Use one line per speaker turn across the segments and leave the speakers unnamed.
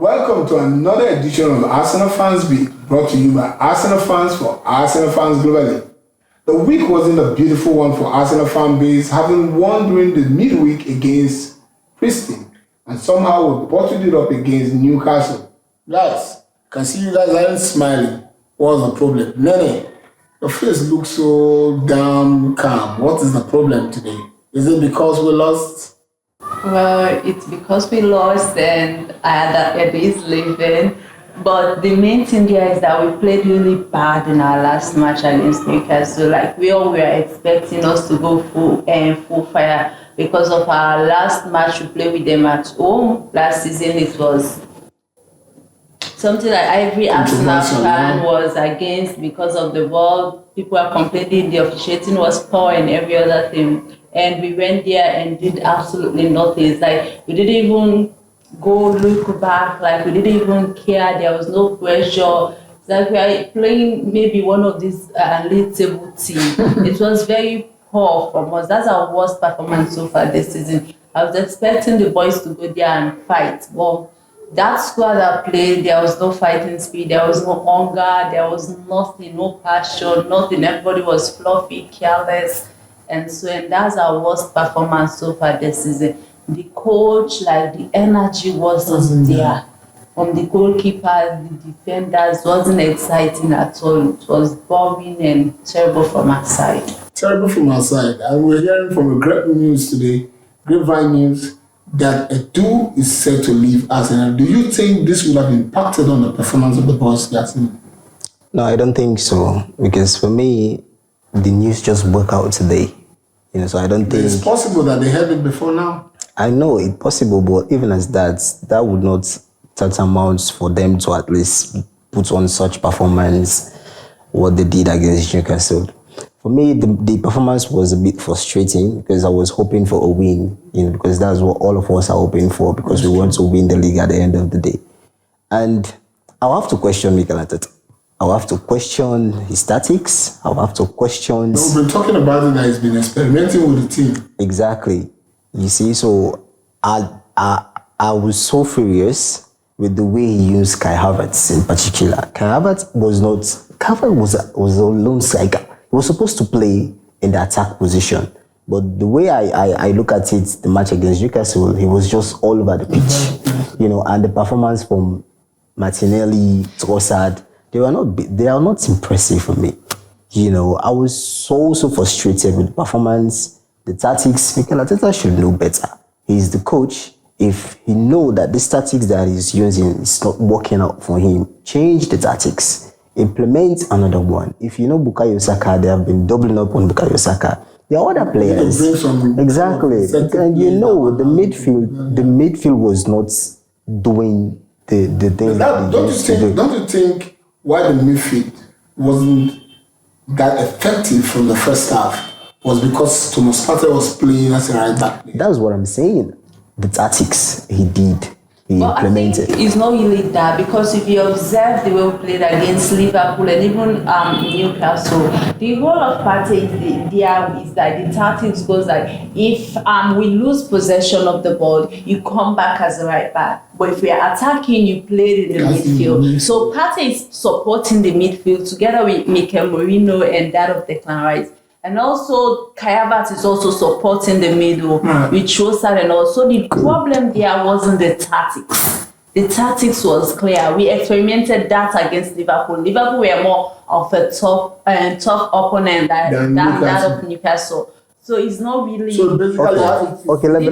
Welcome to another edition of Arsenal Fans Beat, brought to you by Arsenal fans for Arsenal fans globally. The week wasn't a beautiful one for Arsenal fan base, having won during the midweek against Preston, and somehow we bottled it up against Newcastle. Guys, can see you guys aren't smiling. What's the problem? Nene, your face looks so damn calm. What is the problem today? Is it because we lost?
Well, it's because we lost and I had that Eddie's leaving. But the main thing there is that we played really bad in our last match against Newcastle. Like we all were expecting us to go full fire because of our last match we played with them at home last season. It was something that every Arsenal fan was against because of the ball. People are complaining the officiating was poor and every other thing. And we went there and did absolutely nothing. It's like we didn't even go look back, like we didn't even care. There was no pressure. It's like we are playing maybe one of these league table teams. It was very poor from us. That's our worst performance so far this season. I was expecting the boys to go there and fight. Well, that squad that played, there was no fighting spirit, there was no hunger, there was nothing, no passion, nothing. Everybody was fluffy, careless. And that's our worst performance so far this season. The coach, like the energy wasn't there. From the goalkeepers, the defenders, wasn't exciting at all. It was boring and terrible from our side.
Terrible from our side. And we're hearing from a great news today, grapevine news, that Edu is set to leave Arsenal. Do you think this would have impacted on the performance of the boys, Jackson?
No, I don't think so. Because for me, the news just broke out today. So I don't think
it's possible that they heard it before now.
I know it's possible, but even as that would not tantamount for them to at least put on such performance what they did against Newcastle. For me, the performance was a bit frustrating because I was hoping for a win, because that's what all of us are hoping for, because we want to win the league at the end of the day. And I'll have to question Mikel Arteta. I'll have to question his tactics. I'll have to question...
No, we've been talking about it that he's been experimenting with the team.
Exactly. You see, so I was so furious with the way he used Kai Havertz in particular. Kai Havertz was a lone striker. He was supposed to play in the attack position. But the way I look at it, the match against Newcastle, he was just all over the pitch. And the performance from Martinelli, Trossard, they are not impressive for me. I was so frustrated with the performance, the tactics. Mikel Arteta should know better. He's the coach. If he knows that this tactics that he's using is not working out for him, change the tactics. Implement another one. If you know Bukayo Saka, they have been doubling up on Bukayo Saka. There are other players. Exactly. And the midfield was not doing the thing that they used to do.
Don't you think why the midfield wasn't that effective from the first half was because Thomas Partey was playing as a right back?
That's what I'm saying. The tactics he did, he implemented.
I think it's not really that, because if you observe the way we played against Liverpool and even Newcastle, the whole of Partey is that the tactics goes like, if we lose possession of the ball, you come back as a right back. But if we are attacking, you play in the midfield. So Partey is supporting the midfield together with Mikel Merino and that of Declan Rice. And also, Kai Havertz is also supporting the middle with Trossard and all. So the problem there wasn't the tactics. The tactics was clear. We experimented that against Liverpool. Liverpool were more of a tough opponent than that of Newcastle. So it's not really...
So basically, let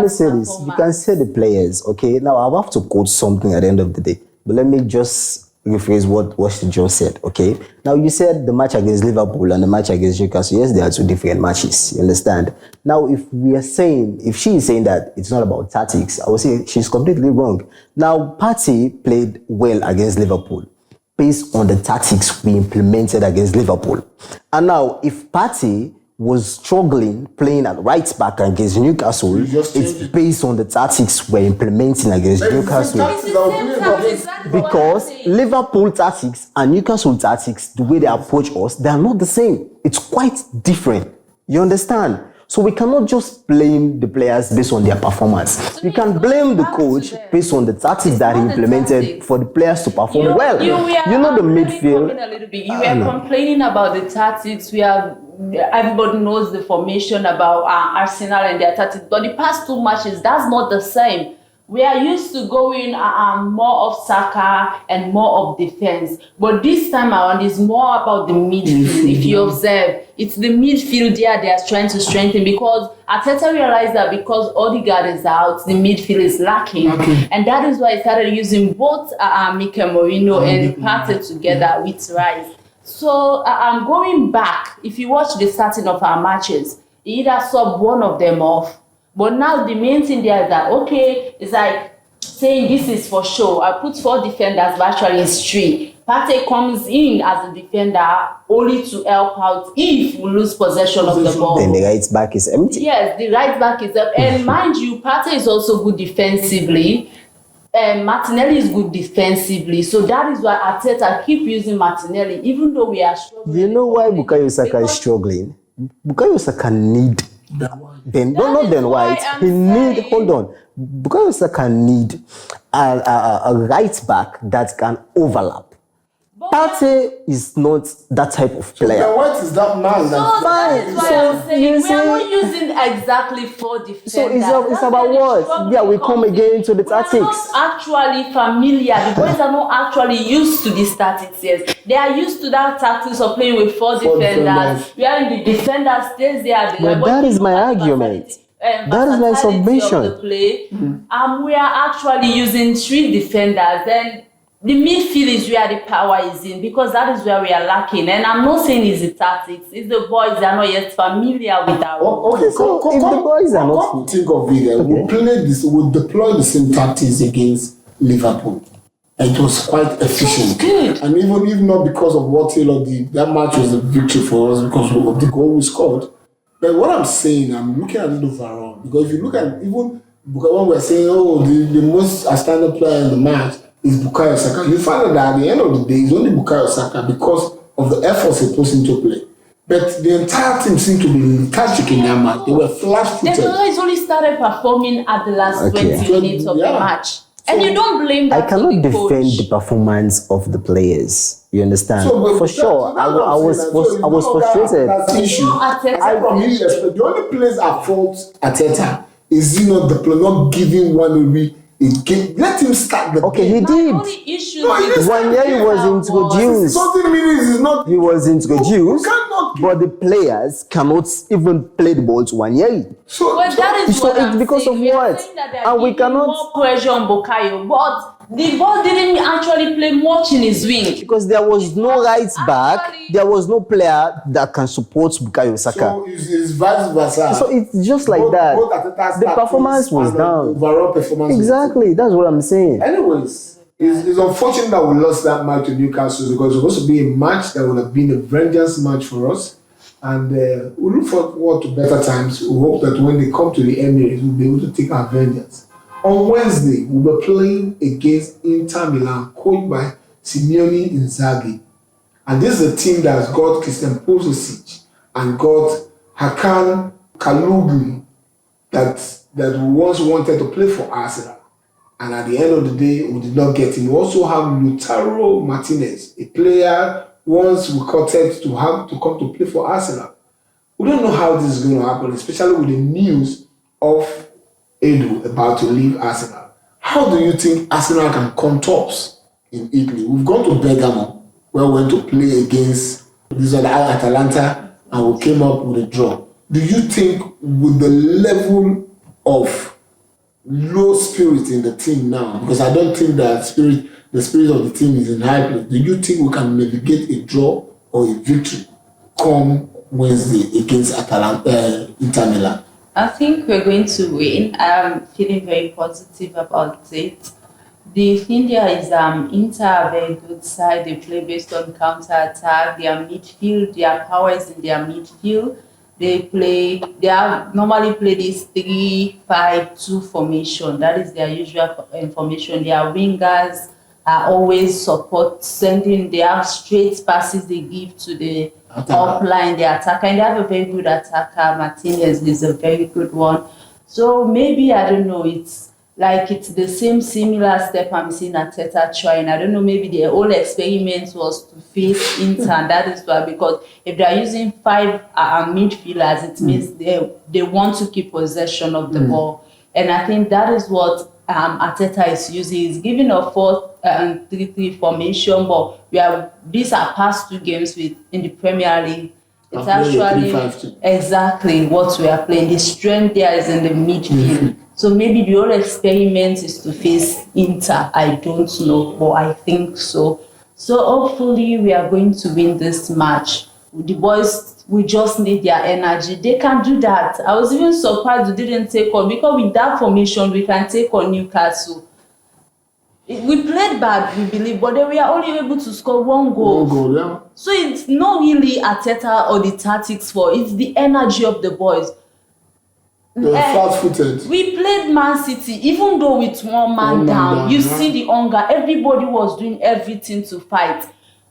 me say this. You can say the players, okay? Now, I'll have to quote something at the end of the day. But let me just rephrase what you just said, okay? Now, you said the match against Liverpool and the match against Newcastle. Yes, they are two different matches, you understand? Now, if she is saying that it's not about tactics, I would say she's completely wrong. Now, Partey played well against Liverpool based on the tactics we implemented against Liverpool. And now, if Partey was struggling playing at right back against Newcastle, it's based on the tactics we're implementing against Newcastle. Because Liverpool tactics and Newcastle tactics, the way they approach us, they are not the same. It's quite different. You understand? So we cannot just blame the players based on their performance. We can blame the coach based on the tactics that he implemented for the players to perform well. You know the midfield.
A little bit. You were complaining about the tactics. Everybody knows the formation about Arsenal and their tactics, but the past 2 matches, that's not the same. We are used to going more of Saka and more of defense, but this time around is more about the midfield. If you observe, it's the midfield there they are trying to strengthen, because Arteta realized that because Odegaard is out, the midfield is lacking, and that is why he started using both Mikel Merino and Partey together with Rice. So going back, if you watch the starting of our matches, he either sub one of them off. But now the main thing there is that, okay, it's like saying this is for show. I put 4 defenders, but actually it's 3. Partey comes in as a defender only to help out if we lose possession of the ball.
Then the right back is empty.
Yes, the right back is up. And mind you, Partey is also good defensively. Martinelli is good defensively. So that is why Arteta keep using Martinelli, even though we are struggling.
You know why Bukayo Saka is struggling? Bukayo Saka need Ben White. He need, hold on. Bukayo Saka need a right back that can overlap. Partey is not that type of player.
Ben White is that man.
That is why I'm saying we are not using exactly 4 defenders.
So it's about what? Yeah, we come again to the tactics.
We are not actually familiar. The boys are not actually used to these tactics yet. They are used to that tactics of playing with 4 defenders. Where the defender stays there.
But that is my argument. That is my submission.
We are actually using 3 defenders. Then the midfield is where the power is in, because that is where we are lacking. And I'm not saying it's the tactics. It's the boys that are not yet familiar with our.
Okay, so
if the boys are not,
think of it. We deploy the same tactics against Liverpool, and it was quite efficient.
Good.
And even if not because of what Taylor did, that match was a victory for us because of the goal we scored. But what I'm saying, I'm looking at it overall, because if you look at even when we're saying, the most outstanding player in the match is Bukayo Saka, you find out that at the end of the day, it's only Bukayo Saka because of the efforts he puts into play. But the entire team seemed to be lethargic in that match. They were flash-footed.
The players only started performing at the last 20 minutes of the match. And you don't blame that.
I cannot defend the performance of the players. You understand? For sure, I was frustrated.
That's the issue. The only place at fault Arteta is not giving one a let him start the
game. He did. One year he was introduced. He was introduced, but the players cannot even play the ball to 1 year.
So that is what
it's because of what?
And we cannot more pressure on Bukayo, but the ball didn't actually play much in his wing
because there was no right back. There was no player that can support Bukayo Saka.
So it's vice versa.
So it's just like that. The performance was down.
Overall performance.
Exactly. That's what I'm saying.
Anyways, it's unfortunate that we lost that match to Newcastle, because it was supposed to be a match that would have been a vengeance match for us. And we look forward to better times. We hope that when they come to the Emirates, we'll be able to take our vengeance. On Wednesday, we'll be playing against Inter Milan, coached by Simeone Inzaghi. And this is a team that has got Christian Pulisic and got Hakan Kalugli that we once wanted to play for Arsenal. And at the end of the day, we did not get him. We also have Lautaro Martinez, a player once recruited to come to play for Arsenal. We don't know how this is going to happen, especially with the news of Edu about to leave Arsenal. How do you think Arsenal can come tops in Italy? We've gone to Bergamo, where we went to play against Atalanta, and we came up with a draw. Do you think with the level of low spirit in the team now, because I don't think that the spirit of the team is in high place, do you think we can navigate a draw or a victory come Wednesday against Inter Milan?
I think we're going to win. I'm feeling very positive about it. The thing there is Inter are a very good side. They play based on counter-attack. Their midfield, their power is in their midfield. They normally play this 3-5-2 formation. That is their usual formation. Their wingers are always sending. They have straight passes they give to the up line, the attacker, and they have a very good attacker. Martinez is a very good one. So maybe, I don't know, it's the same similar step I'm seeing Arteta trying. I don't know, maybe the whole experiment was to face Inter, and that is why, because if they are using 5 midfielders, it means they want to keep possession of the ball. And I think that is what Arteta is using. He's giving a 4-3-3 formation, but these are past 2 games in the Premier League. It's actually exactly what we are playing. The strength there is in the midfield. So maybe the whole experiment is to face Inter. I don't know, but I think so. So hopefully we are going to win this match. The boys, we just need their energy. They can do that. I was even surprised we didn't take on, because with that formation we can take on Newcastle. We played bad, we believe, but then we are only able to score 1 goal.
1 goal, yeah.
So it's not really Arteta or the tactics it's the energy of the boys.
They're flat-footed.
We played Man City, even though with 1 man down. You see the hunger. Everybody was doing everything to fight.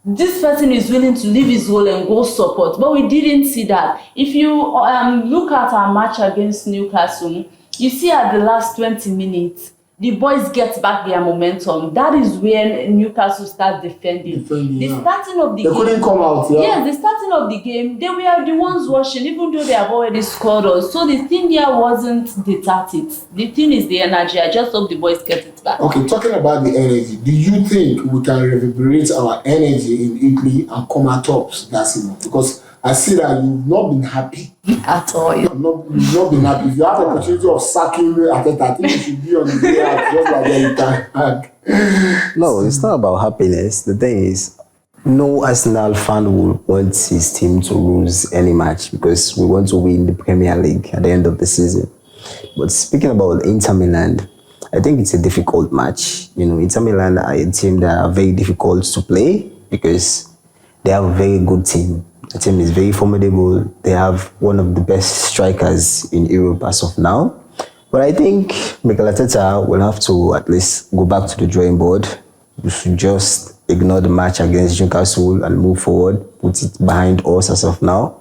This person is willing to leave his goal and go support, but we didn't see that. If you look at our match against Newcastle, you see at the last 20 minutes, the boys get back their momentum. That is when Newcastle start defending. Starting of the game.
They couldn't come out, yeah?
Yes, the starting of the game, they were the ones rushing, even though they have already scored us. So the thing here wasn't the tactics. The thing is the energy. I just hope the boys get it back.
Okay, talking about the energy, do you think we can reverberate our energy in Italy and come at tops that season? Because I see that you've not been happy.
At all.
You've not been happy. If you have the opportunity of sacking Arteta, I think you should be on the way out, just like that you can.
No, it's not about happiness. The thing is, no Arsenal fan will want his team to lose any match, because we want to win the Premier League at the end of the season. But speaking about Inter Milan, I think it's a difficult match. Inter Milan are a team that are very difficult to play, because they have a very good team. The team is very formidable. They have one of the best strikers in Europe as of now. But I think Mikel Arteta will have to at least go back to the drawing board. We should just ignore the match against Newcastle and move forward, put it behind us as of now.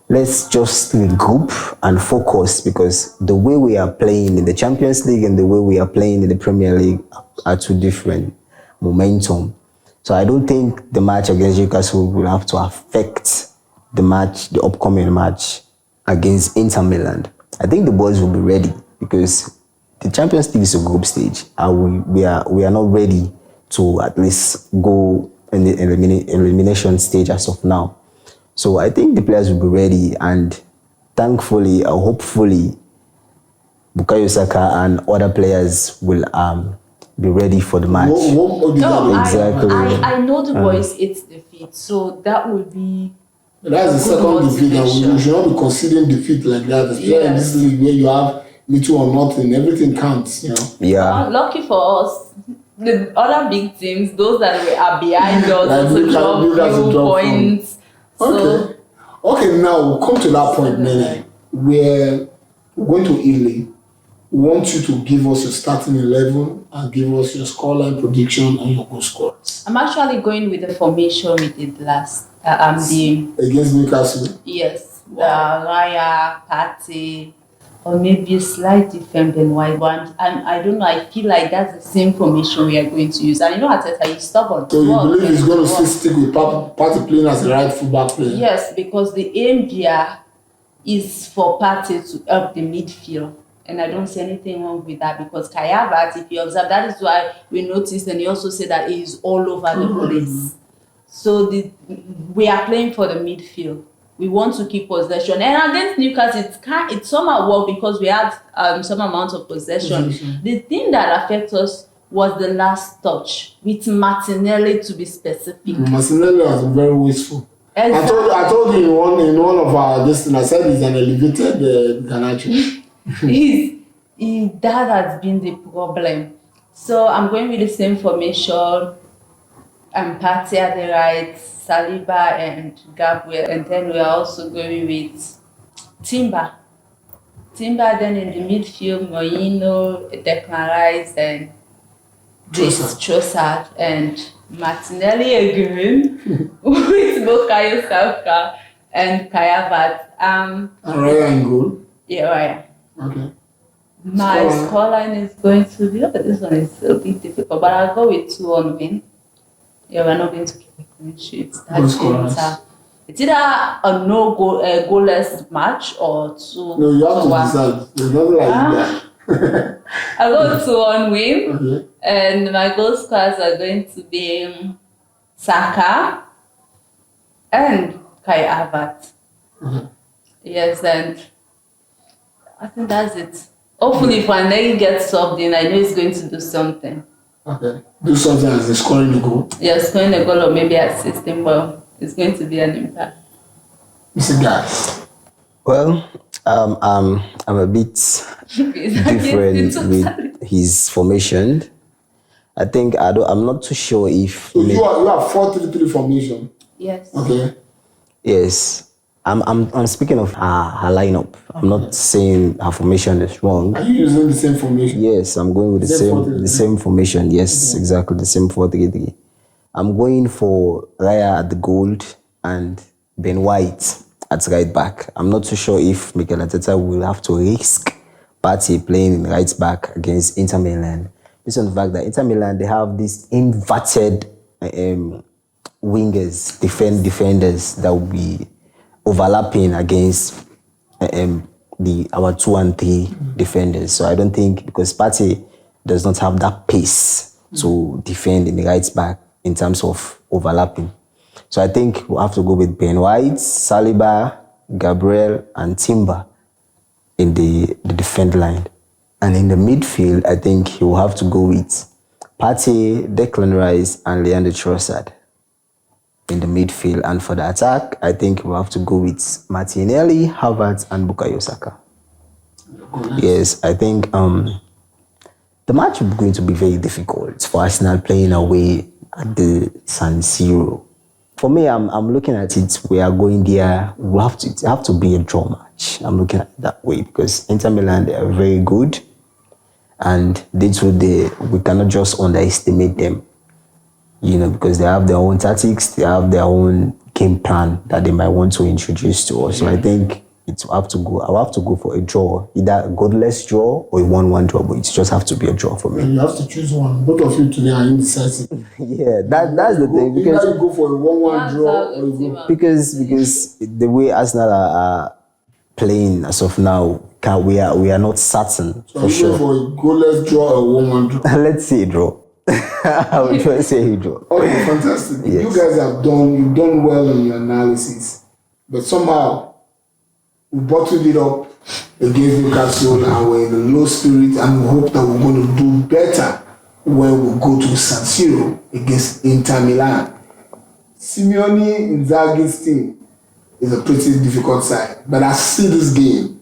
Let's just regroup and focus, because the way we are playing in the Champions League and the way we are playing in the Premier League are 2 different momentum. So I don't think the match against Newcastle will have to affect the upcoming match against Inter Milan. I think the boys will be ready, because the Champions League is a group stage, and we are not ready to at least go in the elimination stage as of now. So I think the players will be ready, and thankfully or hopefully Bukayo Saka and other players will be ready for the match.
Exactly. I know the boys ate defeat, so that would be.
That's the second defeat, and you should not be considering defeat like that, especially in this league where you have little or nothing. Everything counts,
Yeah.
Lucky for us, the other big teams, those that are behind us, also drop few points.
Okay, now we'll come to that point, Nene, where we're going to Italy. We want you to give us your starting 11 and give us your scoreline prediction and your goal scorers.
I'm actually going with the formation we did last.
Against Newcastle?
Yes. Wow. Raya, Partey, or maybe a slight different than white one. And I don't know, I feel like that's the same formation we are going to use. And Arteta is stubborn.
So you believe he's going to stick with Partey playing as the right fullback player?
Yes, because the aim here is for Partey to help the midfield. And I don't see anything wrong with that, because Kai Havertz, if you observe, that is why we noticed, and he also said that he is all over the place. So we are playing for the midfield. We want to keep possession. And against Newcastle, it somehow worked, because we had some amount of possession. The thing that affected us was the last touch, with Martinelli, to be specific.
Martinelli has been very wasteful. Exactly. I told you in one of our destinies, I said he's an elevated Garnacho.
That has been the problem. So I'm going with the same formation. Partey at the right, Saliba and Gabriel, and then we are also going with Timber. Then in the midfield, Moino, Declan Rice, and Trossard, and Martinelli again with Bukayo Saka and Kai Havertz.
And Raya in goal.
Yeah, right.
Okay.
My scoreline is going to be, this one is a bit difficult, but I'll go with 2-1 win. Yeah, we're not going to keep a clean sheet. It's either a no goal, a goalless match or 2.
No, you have to decide. There's nothing like that.
I'll go with 2-1 win.
Okay.
And my goal scorers are going to be Saka and Kai Havertz.
Okay.
Yes, and I think that's it. Hopefully, if Wanegi gets subbed in, I know he's going to do something.
Okay. Do something as a scoring a goal.
Yeah, scoring a goal or maybe assisting, but it's going to be an impact.
Mr. Guy.
Well, I'm a bit different with his formation. I think I'm not too sure if
so you have 4-3-3 formation.
Yes.
Okay.
Yes. I'm speaking of her lineup. I'm not saying her formation is wrong.
Are you using the same formation?
Yes, I'm going with the same formation. Yes, exactly the same 4-3-3. I'm going for Raya at the goal and Ben White at right back. I'm not too sure if Mikel Arteta will have to risk Partey playing right back against Inter Milan. Based on the fact that Inter Milan, they have these inverted wingers, defenders that will be overlapping against our 2 and 3 defenders. So I don't think, because Partey does not have that pace to defend in the right back in terms of overlapping. So I think we'll have to go with Ben White, Saliba, Gabriel, and Timber in the defend line. And in the midfield, I think he will have to go with Partey, Declan Rice, and Leandro Trossard in the midfield. And for the attack, I think we'll have to go with Martinelli, Havertz, and Bukayo Saka. Yes, I think the match is going to be very difficult for Arsenal playing away at the San Siro. For me, I'm looking at it. We are going there. We have to be a draw match. I'm looking at it that way because Inter Milan, they are very good, and we cannot just underestimate them. You know, because they have their own tactics, they have their own game plan that they might want to introduce to us. So I think I'll have to go for a draw, either a goalless draw or a 1-1 draw, but it just have to be a draw for me.
You have to choose one. Both of you today are indecisive.
Yeah, that's the thing.
Because you go for a 1-1 draw or you go
because the way Arsenal are playing as of now, we are not certain
so
for sure.
For a goalless draw or 1-1 draw.
Let's say a draw. I would try to say a draw.
Okay, fantastic. Yes. You guys you've done well in your analysis, but somehow we bottled it up against Newcastle and we're in a low spirit, and we hope that we're going to do better when we go to San Siro against Inter Milan. Simeone Inzaghi's team is a pretty difficult side, but I see this game.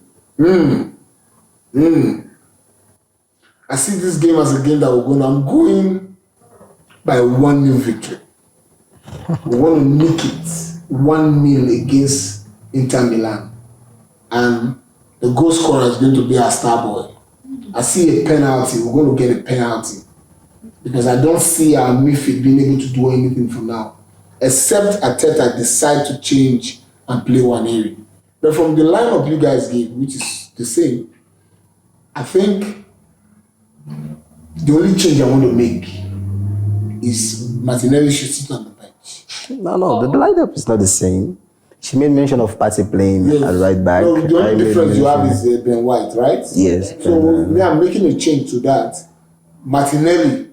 I see this game as a game that I'm going by 1-0 victory. We want to make it 1-0 against Inter Milan. And the goal scorer is going to be our star boy. I see a penalty. We're going to get a penalty. Because I don't see our midfield being able to do anything from now. Except Arteta decide to change and play Waneri. But from the lineup you guys gave, which is the same, I think the only change I want to make is Martinelli should sit on the bench.
No, the lineup is not the same. She made mention of Partey playing at right back.
No, the only difference you have is Ben White, right?
Yes.
So me, I'm making a change to that. Martinelli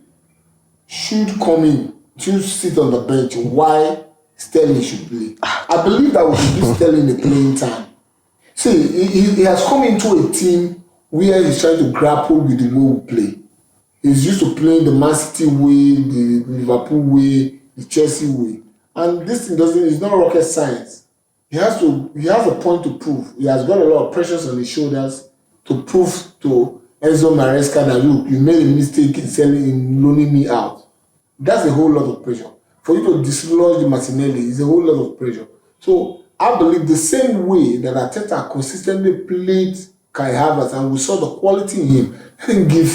should come in, should sit on the bench while Sterling should play. I believe that we should give Sterling the playing time. See, he has come into a team where he's trying to grapple with the way we play. He's used to playing the Man City way, the Liverpool way, the Chelsea way. And this thing it's not rocket science. He has a point to prove. He has got a lot of pressures on his shoulders to prove to Enzo Maresca that, look, you made a mistake in loaning me out. That's a whole lot of pressure. For you to dislodge Martinelli is a whole lot of pressure. So I believe the same way that Arteta consistently played Kai Havertz and we saw the quality in him, and give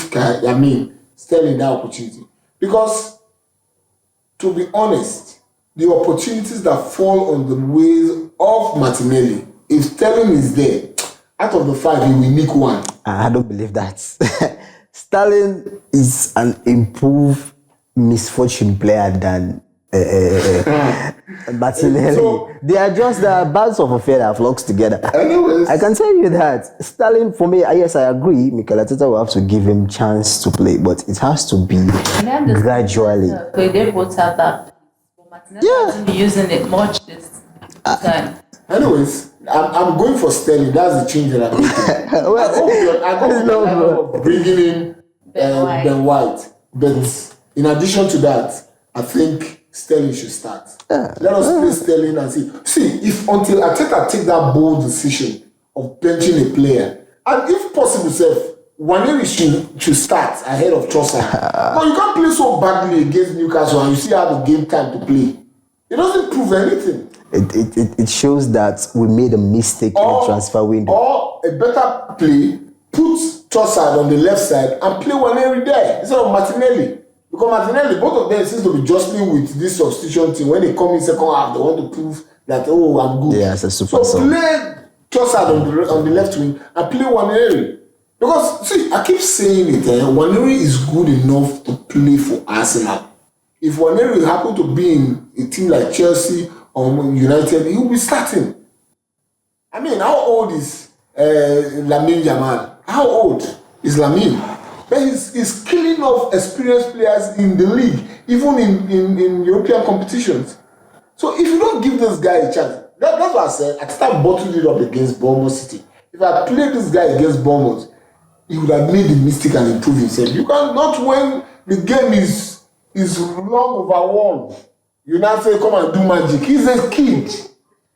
Sterling that opportunity. Because, to be honest, the opportunities that fall on the ways of Martinelli. If Sterling is there, out of the 5, he will nick one.
I don't believe that. Sterling is an improved misfortune player than Martinelli.
So,
they are just the birds of a feather flocks together.
Anyways,
I can tell you that Sterling, for me, yes, I agree. Mikel Arteta will have to give him chance to play, but it has to be gradually.
They both have that. Martinelli hasn't been using it much this time.
Anyways, I'm going for Sterling. That's the change that I'm making. I hope you're bringing in Ben White. But in addition to that, I think Sterling should start. Let us play Sterling and see. See, if until Arteta take that bold decision of benching a player, and if possible, Waneri should start ahead of Trossard. But you can't play so badly against Newcastle and you still have a game time to play. It doesn't prove anything.
It shows that we made a mistake in the transfer window.
Or a better play, put Trossard on the left side and play Waneri there instead of Martinelli. Because Martinelli, both of them seems to be jostling with this substitution team. When they come in second half, they want to prove that, oh, I'm good.
Yeah, it's a super
So play Trossard on the left wing and play Waneri. Because, see, I keep saying it, Waneri is good enough to play for Arsenal. If Waneri happen to be in a team like Chelsea or United, he will be starting. I mean, how old is Lamine Yamal? How old is Lamine? But he's killing off experienced players in the league, even in European competitions. So if you don't give this guy a chance, that's what I said. I start bottling it up against Bournemouth City. If I played this guy against Bournemouth, he would have made the mistake and improved himself. You cannot, when the game is long over one, you now say, come and do magic. He's a kid.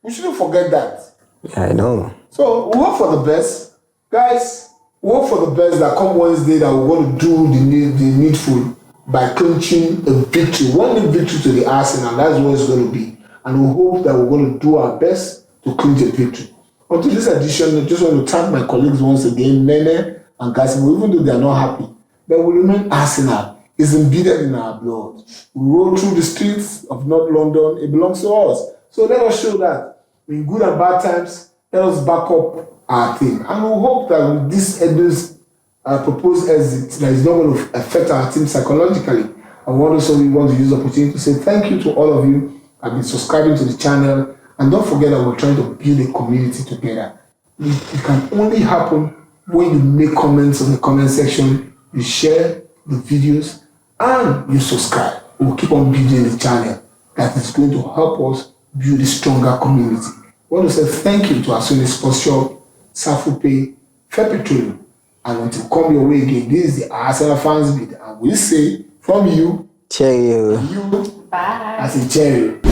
We shouldn't forget that.
Yeah, I know.
So we hope for the best. Guys, we hope for the best that come Wednesday that we're going to do the needful by clinching a victory. One victory to the Arsenal. That's what it's going to be. And we hope that we're going to do our best to clinch a victory. Until this edition, I just want to thank my colleagues once again, Nene and Gassimo, even though they are not happy. But we remain Arsenal. It's embedded in our blood. We roll through the streets of North London. It belongs to us. So let us show that in good and bad times, let us back up our team. And we hope that with this proposed exit, that is not going to affect our team psychologically. I want to use the opportunity to say thank you to all of you who have been subscribing to the channel. And don't forget that we're trying to build a community together. It can only happen when you make comments on the comment section, you share the videos, and you subscribe. We'll keep on building the channel that is going to help us build a stronger community. I want to say thank you to our Sony Sports Shop, Safupe, Fair Petroleum, and until come your way again, this is the Arsenal Fans Beat, and we say from you,
Cheerio.
you,
Bye.
I say cheerio.